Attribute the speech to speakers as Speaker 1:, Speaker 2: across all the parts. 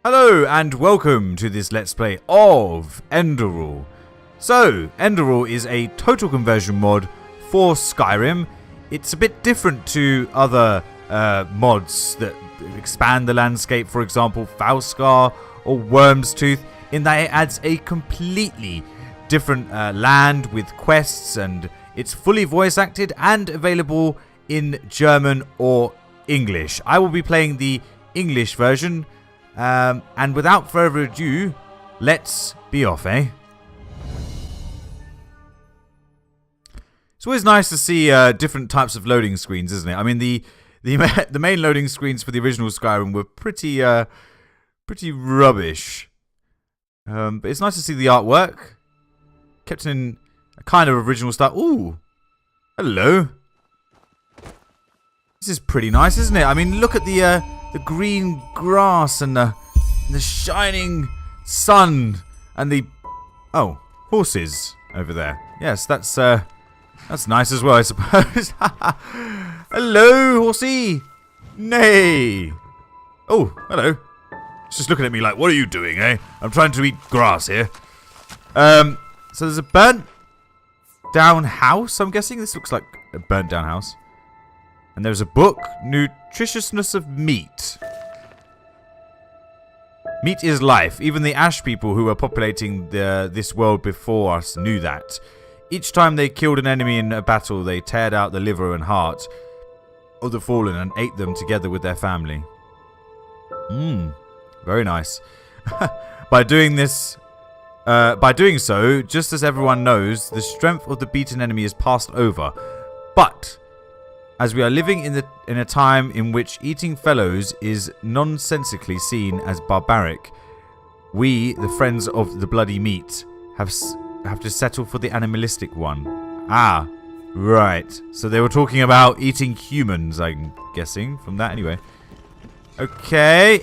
Speaker 1: Hello and welcome to this Let's Play of Enderal. So, Enderal is a total conversion mod for Skyrim. It's a bit different to other mods that expand the landscape, for example, Falskar or Worm's Tooth, in that it adds a completely different land with quests, and it's fully voice acted and available in German or English. I will be playing the English version. And without further ado, let's be off, eh? It's always nice to see different types of loading screens, isn't it? I mean, the main loading screens for the original Skyrim were pretty rubbish. But it's nice to see the artwork kept in a kind of original style. Ooh, hello. This is pretty nice, isn't it? I mean, look at the green grass and the shining sun and the horses over there. Yes, that's nice as well, I suppose. Hello, horsey. Nay. Oh, hello. It's just looking at me like, what are you doing, eh? I'm trying to eat grass here. So there's a burnt down house, I'm guessing. This looks like a burnt down house. And there's a book, Nutritiousness of Meat. Meat is life. Even the Ash people who were populating this world before us knew that. Each time they killed an enemy in a battle, they teared out the liver and heart of the fallen and ate them together with their family. Very nice. By doing so, just as everyone knows, the strength of the beaten enemy is passed over. But as we are living in a time in which eating fellows is nonsensically seen as barbaric, we, the friends of the bloody meat, have to settle for the animalistic one. Ah, right. So they were talking about eating humans, I'm guessing, from that anyway. Okay.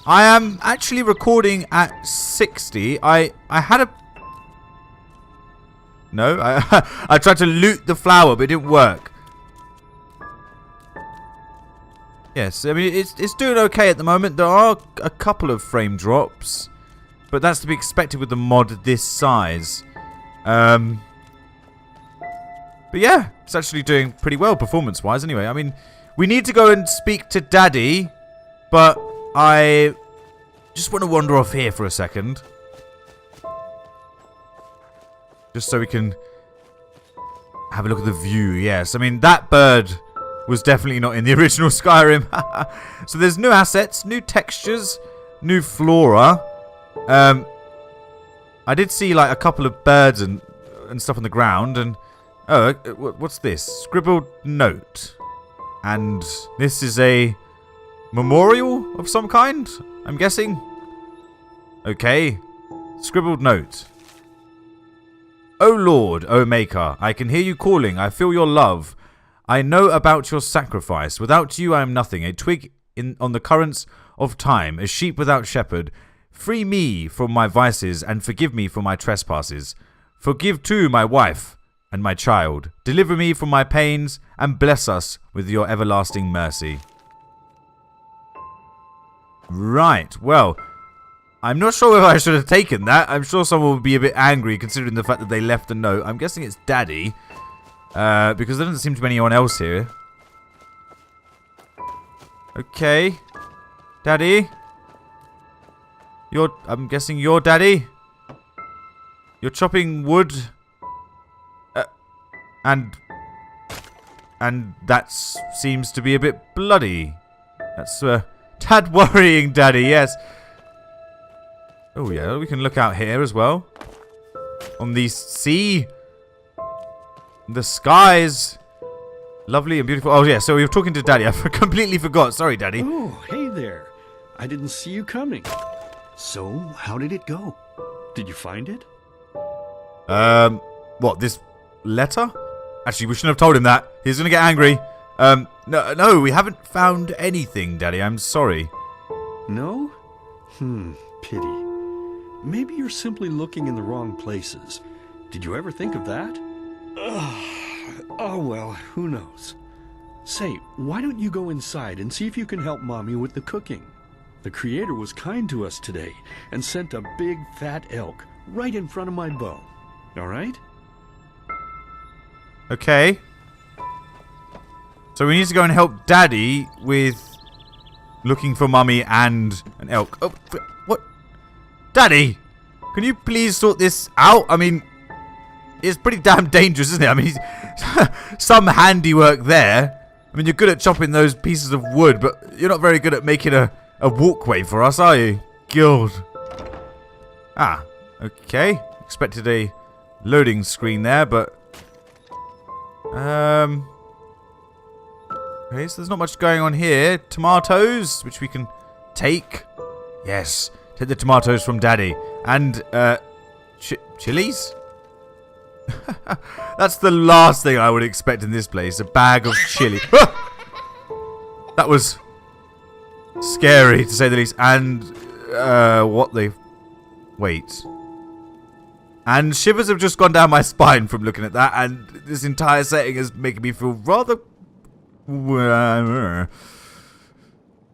Speaker 1: I am actually recording at 60. I had a... No, I tried to loot the flower, but it didn't work. Yes, I mean, it's doing okay at the moment. There are a couple of frame drops, but that's to be expected with the mod this size. But yeah, it's actually doing pretty well performance-wise anyway. I mean, we need to go and speak to Daddy, but I just want to wander off here for a second. Just so we can have a look at the view. Yes, I mean, that bird was definitely not in the original Skyrim. So there's new assets, new textures, new flora. I did see like a couple of birds and stuff on the ground. And oh, what's this? Scribbled note. And this is a memorial of some kind, I'm guessing. Okay, scribbled note. O Lord, O Maker, I can hear you calling. I feel your love. I know about your sacrifice. Without you, I am nothing. A twig on the currents of time. A sheep without shepherd. Free me from my vices and forgive me for my trespasses. Forgive too my wife and my child. Deliver me from my pains and bless us with your everlasting mercy. Right, well, I'm not sure if I should have taken that. I'm sure someone would be a bit angry considering the fact that they left a note. I'm guessing it's Daddy. Because there doesn't seem to be anyone else here. Okay. Daddy? I'm guessing you're Daddy? You're chopping wood. And that seems to be a bit bloody. That's tad worrying, Daddy, yes. Oh yeah, we can look out here as well. On the sea. The skies. Lovely and beautiful. Oh yeah, so we were talking to Daddy. I completely forgot. Sorry, Daddy.
Speaker 2: Oh, hey there. I didn't see you coming. So, how did it go? Did you find it?
Speaker 1: What, this letter? Actually, we shouldn't have told him that. He's gonna get angry. No, we haven't found anything, Daddy. I'm sorry.
Speaker 2: No? Pity. Maybe you're simply looking in the wrong places. Did you ever think of that? Oh well, who knows. Say, why don't you go inside and see if you can help Mommy with the cooking? The Creator was kind to us today and sent a big fat elk right in front of my bow. Alright?
Speaker 1: Okay. So we need to go and help Daddy with looking for Mummy and an elk. Oh, what? Daddy! Can you please sort this out? I mean, it's pretty damn dangerous, isn't it? I mean, some handiwork there. I mean, you're good at chopping those pieces of wood, but you're not very good at making a walkway for us, are you? God. Ah, okay. Expected a loading screen there, but... Okay, so there's not much going on here. Tomatoes, which we can take. Yes, take the tomatoes from Daddy. And, chilies? That's the last thing I would expect in this place. A bag of chili. That was scary, to say the least. And, what the... Wait. And shivers have just gone down my spine from looking at that. And this entire setting is making me feel rather...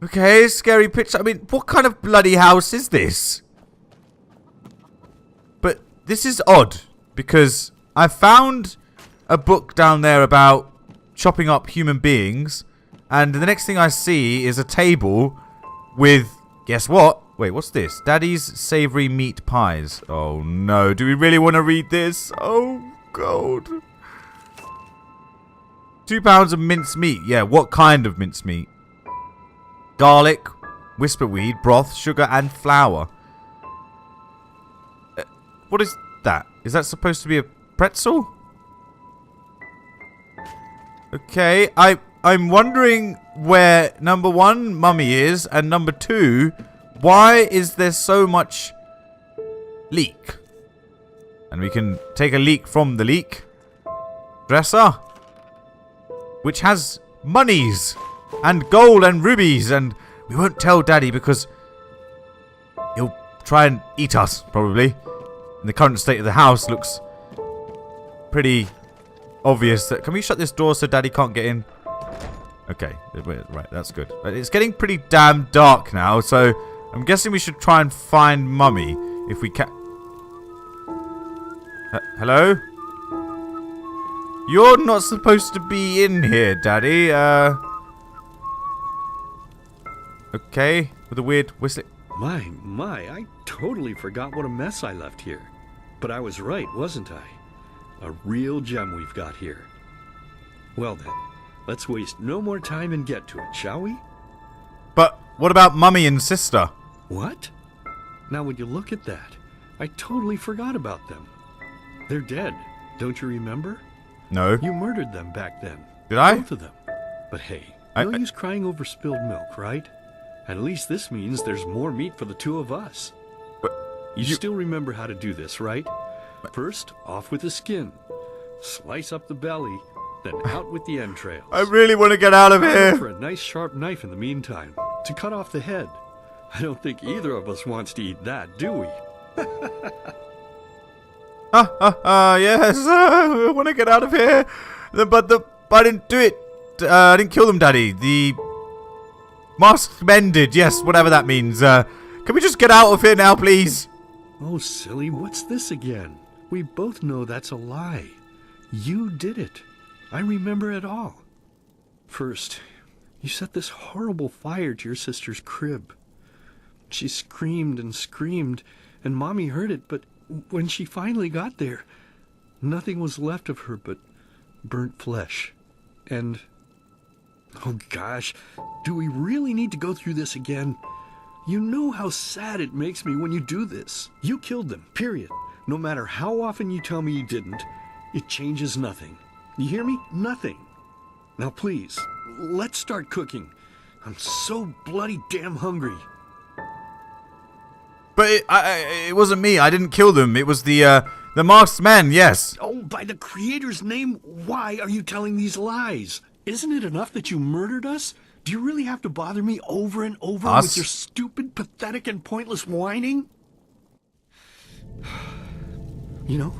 Speaker 1: Okay, scary picture. I mean, what kind of bloody house is this? But this is odd, because I found a book down there about chopping up human beings, and the next thing I see is a table with, guess what? Wait, what's this? Daddy's savory meat pies. Oh no, do we really want to read this? Oh God. 2 pounds of minced meat. Yeah, what kind of minced meat? Garlic, whisperweed, broth, sugar, and flour. What is that? Is that supposed to be a pretzel? Okay, I'm wondering where, number one, Mummy is, and number two, why is there so much leek? And we can take a leek from the leek dresser, which has monies and gold and rubies, and we won't tell Daddy because he'll try and eat us, probably. And the current state of the house looks pretty obvious. That, can we shut this door so Daddy can't get in? Okay, right, that's good. It's getting pretty damn dark now, so I'm guessing we should try and find Mummy if we can. Hello? You're not supposed to be in here, Daddy. Okay, with a weird whistling.
Speaker 2: My, I totally forgot what a mess I left here. But I was right, wasn't I? A real gem we've got here. Well then, let's waste no more time and get to it, shall we?
Speaker 1: But what about Mummy and Sister?
Speaker 2: What? Now would you look at that? I totally forgot about them. They're dead, don't you remember?
Speaker 1: No.
Speaker 2: You murdered them back then.
Speaker 1: Did I?
Speaker 2: Both of them. But hey, no use crying over spilled milk, right? At least this means there's more meat for the two of us.
Speaker 1: But
Speaker 2: you still remember how to do this, right? First, off with the skin. Slice up the belly, then out with the entrails.
Speaker 1: I really want to get out of here.
Speaker 2: For a nice sharp knife in the meantime, to cut off the head. I don't think either of us wants to eat that, do we?
Speaker 1: Yes, I want to get out of here. But I didn't do it. I didn't kill them, Daddy. The masked men did, yes, whatever that means. Can we just get out of here now, please?
Speaker 2: Oh, silly, what's this again? We both know that's a lie. You did it. I remember it all. First, you set this horrible fire to your sister's crib. She screamed and screamed, and Mommy heard it, but when she finally got there, nothing was left of her but burnt flesh. And... oh gosh, do we really need to go through this again? You know how sad it makes me when you do this. You killed them, period. No matter how often you tell me you didn't, it changes nothing. You hear me? Nothing. Now please, let's start cooking. I'm so bloody damn hungry.
Speaker 1: But it wasn't me. I didn't kill them. It was the masked men, yes.
Speaker 2: Oh, by the Creator's name, why are you telling these lies? Isn't it enough that you murdered us? Do you really have to bother me over and over with your stupid, pathetic, and pointless whining? You know,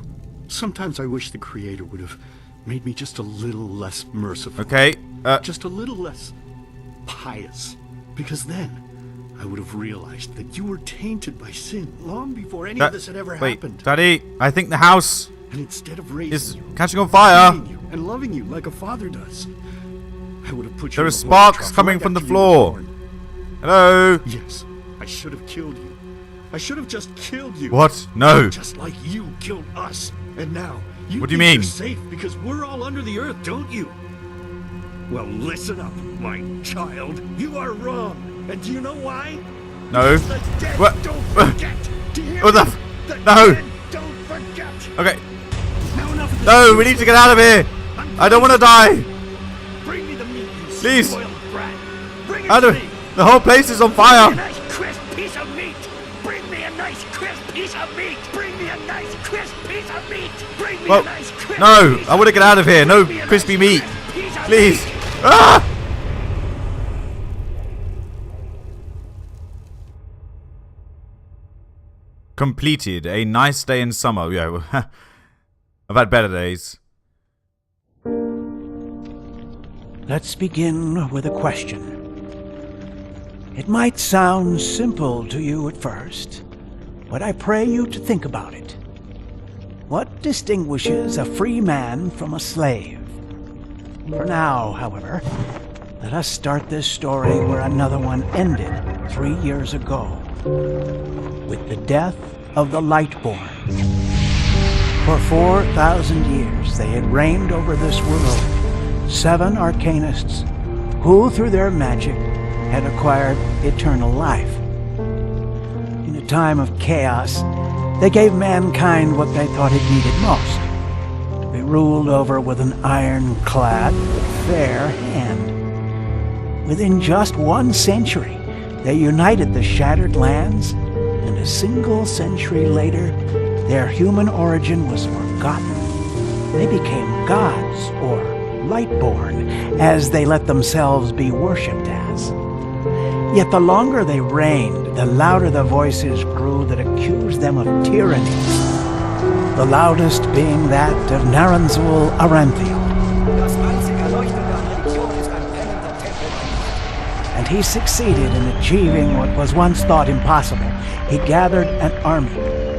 Speaker 2: sometimes I wish the Creator would have made me just a little less merciful.
Speaker 1: Okay.
Speaker 2: Just a little less pious. Because then, I would have realized that you were tainted by sin long before any of this had ever happened.
Speaker 1: Daddy, I think the house
Speaker 2: And instead of
Speaker 1: is
Speaker 2: raising you,
Speaker 1: catching on fire.
Speaker 2: feeding you, and loving you like a father does, I would have put you
Speaker 1: There
Speaker 2: in
Speaker 1: are
Speaker 2: the
Speaker 1: sparks
Speaker 2: trough
Speaker 1: coming
Speaker 2: right
Speaker 1: from the
Speaker 2: after you were
Speaker 1: floor.
Speaker 2: born.
Speaker 1: Hello?
Speaker 2: Yes, I should have killed you. I should have just killed you.
Speaker 1: What? No.
Speaker 2: Just like you killed us. And now, you
Speaker 1: What do you
Speaker 2: think
Speaker 1: mean?
Speaker 2: you're safe because we're all under the earth, don't you? Well, listen up, my child. You are wrong. And do you know why?
Speaker 1: No.
Speaker 2: The dead
Speaker 1: What?
Speaker 2: don't forget. Do you hear
Speaker 1: What the
Speaker 2: me?
Speaker 1: f-
Speaker 2: The
Speaker 1: No.
Speaker 2: dead don't forget.
Speaker 1: Okay.
Speaker 2: Now enough of this.
Speaker 1: No, we need to get out of here. I don't want to die.
Speaker 2: Bring me the meat, you
Speaker 1: Please.
Speaker 2: spoiled brat. Bring it
Speaker 1: I
Speaker 2: to
Speaker 1: don't.
Speaker 2: me.
Speaker 1: The whole place is on
Speaker 2: Bring me a
Speaker 1: fire.
Speaker 2: nice crisp piece of meat. Bring me a nice crisp piece of meat. Bring me a nice crisp piece of meat. Bring me
Speaker 1: Well,
Speaker 2: a nice crisp
Speaker 1: no,
Speaker 2: piece
Speaker 1: I want to get out of here. No
Speaker 2: Bring me a
Speaker 1: crispy
Speaker 2: nice
Speaker 1: meat.
Speaker 2: crisp piece of
Speaker 1: Please.
Speaker 2: meat.
Speaker 1: Ah! Completed. A nice day in summer. Yeah, I've had better days.
Speaker 3: Let's begin with a question. It might sound simple to you at first, but I pray you to think about it. What distinguishes a free man from a slave? For now, however, let us start this story where another one ended 3 years ago, with the death of the Lightborn. For 4,000 years they had reigned over this world, 7 arcanists who, through their magic, had acquired eternal life. In a time of chaos, they gave mankind what they thought it needed most, to be ruled over with an ironclad, fair hand. Within just 1 century, they united the shattered lands, and a single century later, their human origin was forgotten. They became gods, or Lightborn, as they let themselves be worshipped as. Yet the longer they reigned, the louder the voices grew that accused them of tyranny, the loudest being that of Naranzul Aranthiel. And he succeeded in achieving what was once thought impossible. He gathered an army,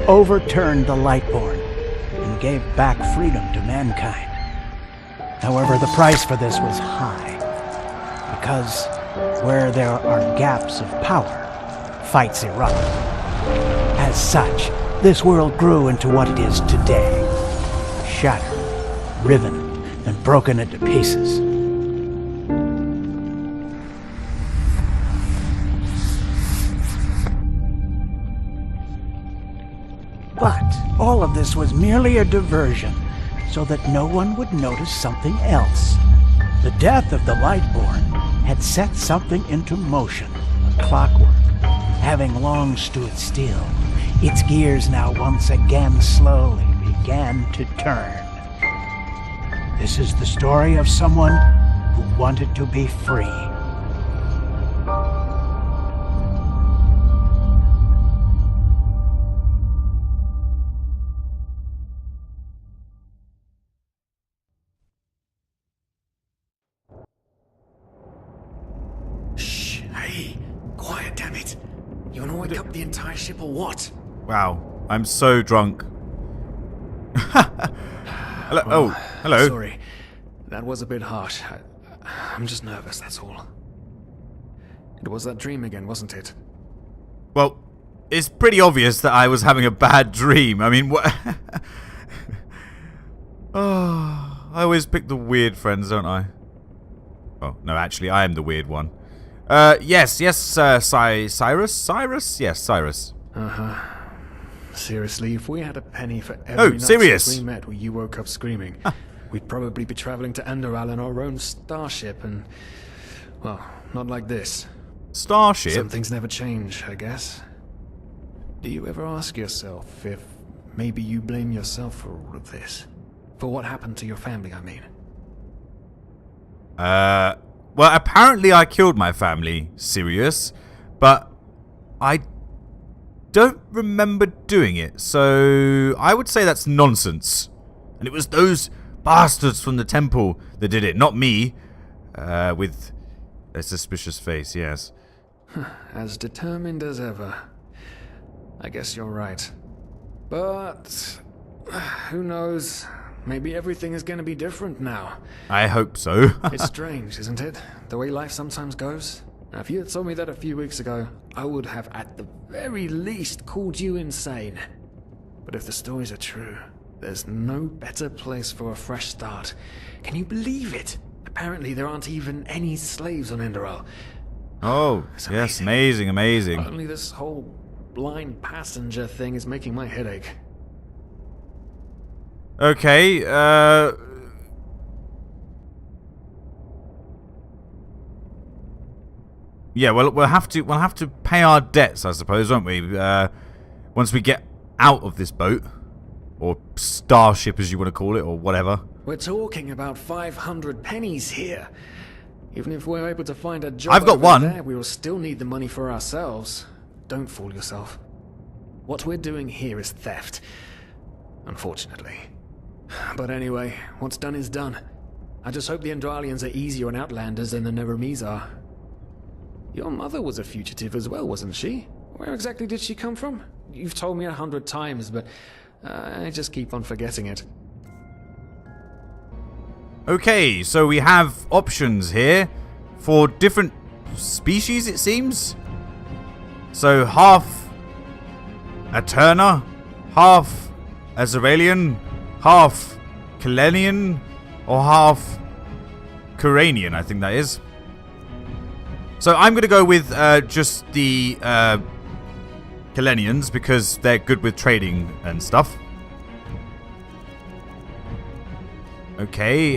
Speaker 3: overturned the Lightborn, and gave back freedom to mankind. However, the price for this was high, because where there are gaps of power, fights erupt. As such, this world grew into what it is today, shattered, riven, and broken into pieces. But all of this was merely a diversion, so that no one would notice something else. The death of the Lightborn had set something into motion, a clockwork, having long stood still. Its gears now once again slowly began to turn. This is the story of someone who wanted to be free.
Speaker 2: Shh, hey, quiet, damn it. You wanna wake up the entire ship or what?
Speaker 1: Wow, I'm so drunk. Hello. Oh, hello.
Speaker 4: Sorry, that was a bit harsh. I'm just nervous, that's all. It was that dream again, wasn't it?
Speaker 1: Well, it's pretty obvious that I was having a bad dream. I mean, what? Oh, I always pick the weird friends, don't I? Oh, no, actually, I am the weird one. Yes, Cyrus? Yes, Cyrus.
Speaker 4: Uh-huh. Seriously, if we had a penny for every night
Speaker 1: serious?
Speaker 4: since we met where you woke up screaming, we'd probably be traveling to Enderal in our own starship and... well, not like this.
Speaker 1: Starship?
Speaker 4: Some things never change, I guess. Do you ever ask yourself if maybe you blame yourself for all of this? For what happened to your family, I mean?
Speaker 1: Well, apparently I killed my family, Sirius, but I don't remember doing it, so I would say that's nonsense. And it was those bastards from the temple that did it, not me. With a suspicious face, yes.
Speaker 4: As determined as ever. I guess you're right. But who knows? Maybe everything is going to be different now.
Speaker 1: I hope so.
Speaker 4: It's strange, isn't it? The way life sometimes goes. Now, if you had told me that a few weeks ago, I would have at the very least called you insane. But if the stories are true, there's no better place for a fresh start. Can you believe it? Apparently there aren't even any slaves on Enderal.
Speaker 1: Oh, yes, amazing, amazing.
Speaker 4: Only this whole blind passenger thing is making my head ache.
Speaker 1: Okay, yeah, well, we'll have to pay our debts, I suppose, won't we? Once we get out of this boat, or starship, as you want to call it, or whatever.
Speaker 4: We're talking about 500 pennies here. Even if we're able to find a job
Speaker 1: I've got
Speaker 4: over
Speaker 1: one.
Speaker 4: there, we will still need the money for ourselves. Don't fool yourself. What we're doing here is theft. Unfortunately. But anyway, what's done is done. I just hope the Endralians are easier on Outlanders than the Nehrims are. Your mother was a fugitive as well, wasn't she? Where exactly did she come from? You've told me 100 times, but I just keep on forgetting it.
Speaker 1: Okay, so we have options here for different species, it seems. So half Eterna, half Azeralian, half Kalenian, or half Kuranian, I think that is. So I'm going to go with just the Kalenians because they're good with trading and stuff. Okay,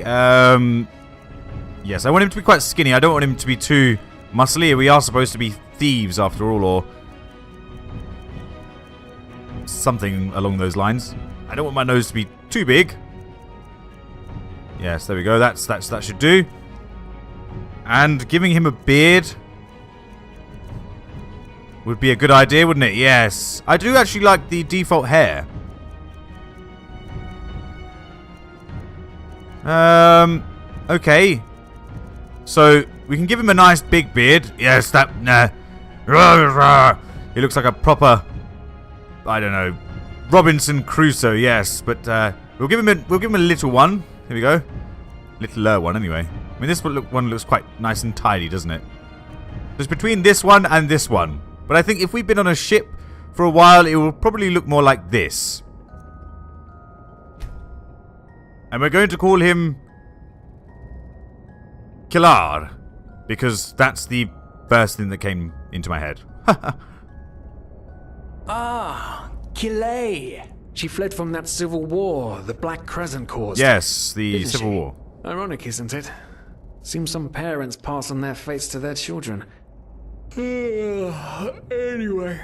Speaker 1: yes, I want him to be quite skinny. I don't want him to be too muscly. We are supposed to be thieves after all, or something along those lines. I don't want my nose to be too big. Yes, there we go. That should do. And giving him a beard would be a good idea, wouldn't it? Yes. I do actually like the default hair. Okay. So, we can give him a nice big beard. Yes, that... He looks like a proper... I don't know... Robinson Crusoe, yes. But, we'll give him a little one. Here we go. Littler one, anyway. I mean, this one looks quite nice and tidy, doesn't it? Just between this one and this one. But I think if we've been on a ship for a while, it will probably look more like this. And we're going to call him Kilar, because that's the first thing that came into my head.
Speaker 3: Ah, Kilay.
Speaker 4: She fled from that civil war the Black Crescent caused.
Speaker 1: Yes, the
Speaker 4: Didn't
Speaker 1: Civil
Speaker 4: she?
Speaker 1: War.
Speaker 4: Ironic, isn't it? Seems some parents pass on their fates to their children. Anyway.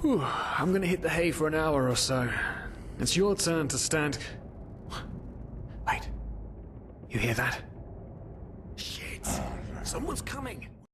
Speaker 4: Whew, I'm gonna hit the hay for an hour or so. It's your turn to stand... Wait. You hear that? Shit. Someone's coming.